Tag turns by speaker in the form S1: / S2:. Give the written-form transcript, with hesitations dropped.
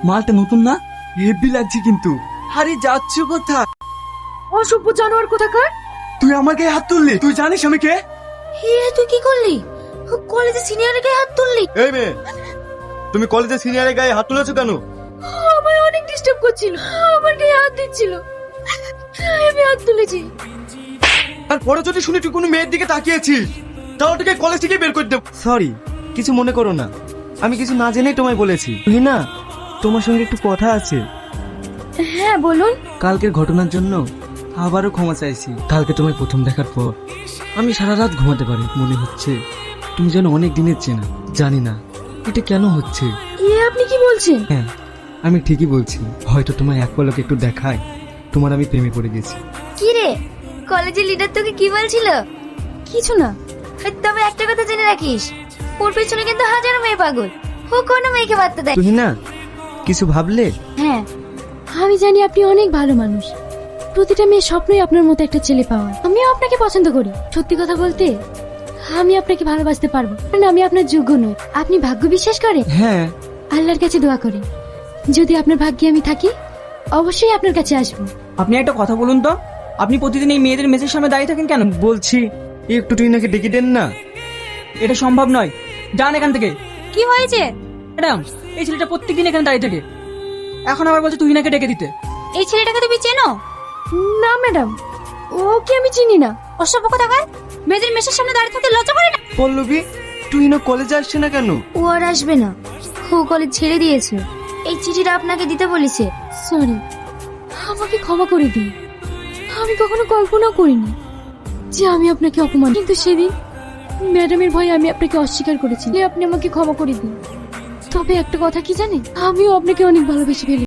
S1: মালটা নতুন না? হেভি লাগছে কিন্তু। আরে যাচ্ছ কোথায়?
S2: অসভ্য জানোয়ার কোথাকার।
S1: তুই আমার গায়ে হাত তুললি? তুই জানিস আমি কে?
S2: হে তুই কি করলি? কলেজে সিনিয়রের গায়ে হাত তুললি?
S3: এই মেয়ে, তুমি কলেজের সিনিয়রের গায়ে হাত তুলেছো কেন?
S2: আমায় অনেক ডিস্টার্ব করছিল, আমার গায়ে হাত দিচ্ছিল, আমি হাত তুলেছি।
S3: আর পরে যদি শুনি তুই কোনো মেয়ের দিকে তাকিয়েছিস, তাহলে তোকে কলেজ থেকে বের করে দেব। সরি, কিছু মনে করো না, আমি কিছু না জেনেই তোমায় বলেছি। না, তোমার সঙ্গে একটু কথা আছে।
S2: হ্যাঁ বলুন।
S1: কালকের ঘটনার জন্য আবারও ক্ষমা চাইছি। কালকে তোমায় প্রথম দেখার পর আমি সারা রাত ঘুমাতে পারি। মনে হচ্ছে তুমি যেন অনেক দিনের চেনা। জানি না এটা কেন হচ্ছে।
S2: আপনি কি বলছেন?
S1: হ্যাঁ, আমি ঠিকই বলছি। হয়তো তোমায় এক পলকে একটু দেখায় তোমার আমি প্রেমে পড়ে গেছি।
S2: কি রে, কলেজের লিডার তোকে কি বলছিল? কিছু না। তবে একটা কথা জেনে রাখিস, ওর পেছনে কিন্তু হাজারো মেয়ে পাগল। ও কোনো মেয়েকে বার্তা দেয়।
S1: তুমি না কিছু ভাবলে?
S2: হ্যাঁ, আমি জানি আপনি অনেক ভালো মানুষ। প্রতিটা মেয়ের স্বপ্নই আপনার মতো একটা ছেলে পাওয়া। আমিও আপনাকে পছন্দ করি। সত্যি কথা বলতে, আমি আপনাকে ভালোবাসতে পারবো, কারণ আমি আপনার যোগ্য নই। আপনি ভাগ্য বিশ্বাস করেন?
S1: হ্যাঁ।
S2: আল্লাহর কাছে দোয়া করেন, যদি আপনার ভাগ্যে আমি থাকি অবশ্যই আপনার কাছে আসবো।
S4: আপনি একটা কথা বলুন তো, আপনি প্রতিদিন এই মেয়েদের মেসের সামনে দাঁড়িয়ে থাকেন কেন?
S1: বলছি একটু টিনাকে ডেকে দেন না।
S4: এটা সম্ভব নয়, যান এখান থেকে।
S2: কি হয়েছে?
S4: ম্যাডাম, এই ছেলেটা প্রত্যেকদিন এখানে দাঁড়িয়ে থাকে, এখন আবার বলছে তুহিনাকে ডেকে দিতে।
S2: এই ছেলেটাকে তুমি চেনো? না ম্যাডাম, ওকে আমি চিনি না। অসভ্য কোথাকার, মেয়েদের মেসের সামনে দাঁড়িয়ে থাকতে লজ্জা করে না?
S1: পল্লবী, তুহিনা কলেজে আসছে না কেন?
S2: ও আর আসবে না, ও কলেজ ছেড়ে দিয়েছে। এই চিঠিটা আপনাকে দিতে বলেছে। সরি, আমাকে ক্ষমা করে দিন। আমি কখনো কল্পনা করিনি যে আমি আপনাকে অপমান, কিন্তু সেদিন ম্যাডামের ভয়ে আমি আপনাকে অস্বীকার করেছি। আপনি আমাকে ক্ষমা করে দিন। তবে একটা কথা কি জানেন, আমিও আপনাকে অনেক ভালোবেসে ফেলি।